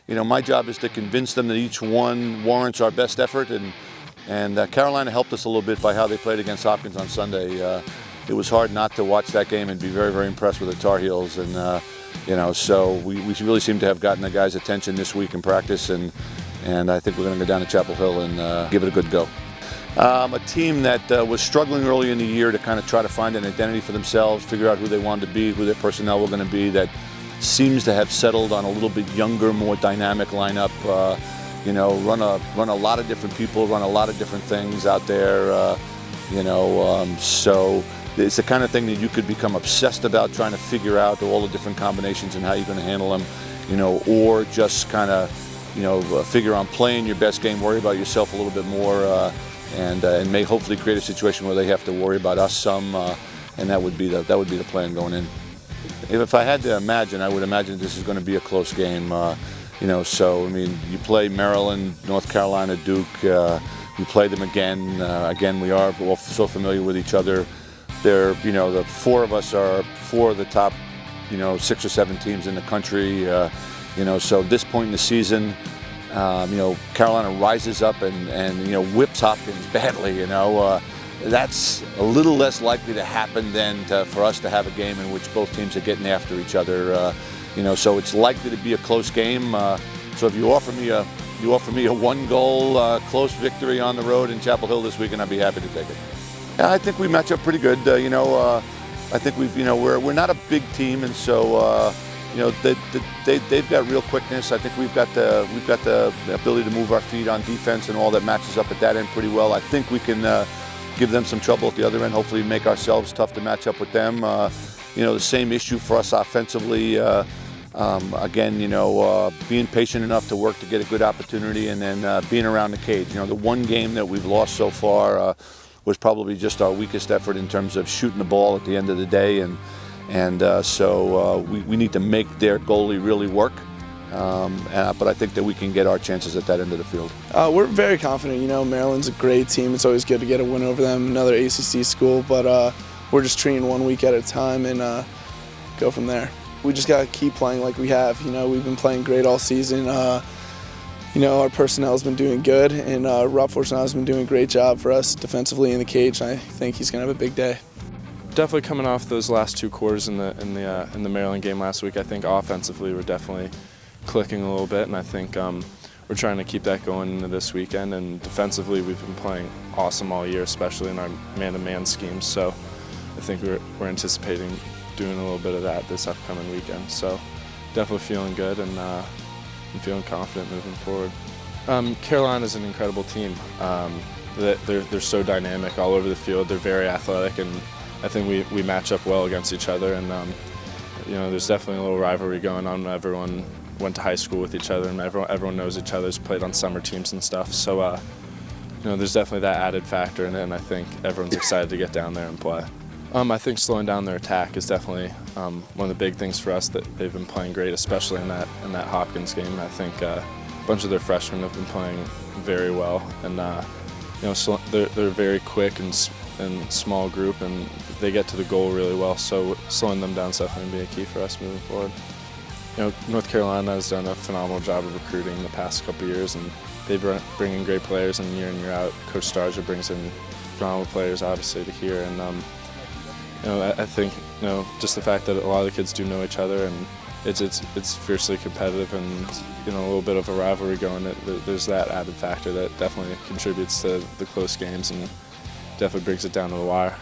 my job is to convince them that each one warrants our best effort, and Carolina helped us a little bit by how they played against Hopkins on Sunday. It was hard not to watch that game and be very, very impressed with the Tar Heels, and so we really seem to have gotten the guys' attention this week in practice, and I think we're going to go down to Chapel Hill and give it a good go. A team that was struggling early in the year to kind of try to find an identity for themselves, figure out who they wanted to be, who their personnel were going to be, that seems to have settled on a little bit younger, more dynamic lineup. Run a lot of different people, run a lot of different things out there. So it's the kind of thing that you could become obsessed about trying to figure out all the different combinations and how you're going to handle them, or just kind of, figure on playing your best game, worry about yourself a little bit more, and may hopefully create a situation where they have to worry about us some, and that would be the plan going in. If I had to imagine, I would imagine this is going to be a close game. So you play Maryland, North Carolina, Duke. We play them again. Again, we are all so familiar with each other. They're, the four of us are four of the top, 6 or 7 teams in the country. So at this point in the season, Carolina rises up and whips Hopkins badly. That's a little less likely to happen than for us to have a game in which both teams are getting after each other. So it's likely to be a close game. So if you offer me a 1-goal close victory on the road in Chapel Hill this weekend, I'd be happy to take it. Yeah, I think we match up pretty good. I think we're not a big team, and so they've got real quickness. I think we've got the ability to move our feet on defense, and all that matches up at that end pretty well. I think we can give them some trouble at the other end. Hopefully, make ourselves tough to match up with them. The same issue for us offensively. Again, being patient enough to work to get a good opportunity, and then being around the cage. The one game that we've lost so far was probably just our weakest effort in terms of shooting the ball at the end of the day, so we need to make their goalie really work. But I think that we can get our chances at that end of the field. We're very confident. Maryland's a great team. It's always good to get a win over them, another ACC school, but we're just treating one week at a time and go from there. We just got to keep playing like we have. We've been playing great all season. Our personnel's been doing good, and Rob Fortunato's been doing a great job for us defensively in the cage, and I think he's going to have a big day. Definitely coming off those last 2 quarters in the Maryland game last week, I think offensively we're definitely clicking a little bit, and I think we're trying to keep that going into this weekend. And defensively, we've been playing awesome all year, especially in our man-to-man schemes. So I think we're anticipating doing a little bit of that this upcoming weekend. So definitely feeling good, and I'm feeling confident moving forward. Carolina's an incredible team. They're so dynamic all over the field. They're very athletic, and I think we match up well against each other. And there's definitely a little rivalry going on. Everyone went to high school with each other, and everyone knows each other's played on summer teams and stuff. So there's definitely that added factor in it, and I think everyone's excited to get down there and play. I think slowing down their attack is definitely one of the big things for us. That they've been playing great, especially in that Hopkins game. I think a bunch of their freshmen have been playing very well, and so they're very quick and small group, and they get to the goal really well. So slowing them down is definitely going to be a key for us moving forward. North Carolina has done a phenomenal job of recruiting the past couple of years, and they bring in great players, and year in year out, Coach Starsia brings in phenomenal players, obviously, to here. And I think just the fact that a lot of the kids do know each other, and it's fiercely competitive, and a little bit of a rivalry going. There's that added factor that definitely contributes to the close games and definitely brings it down to the wire.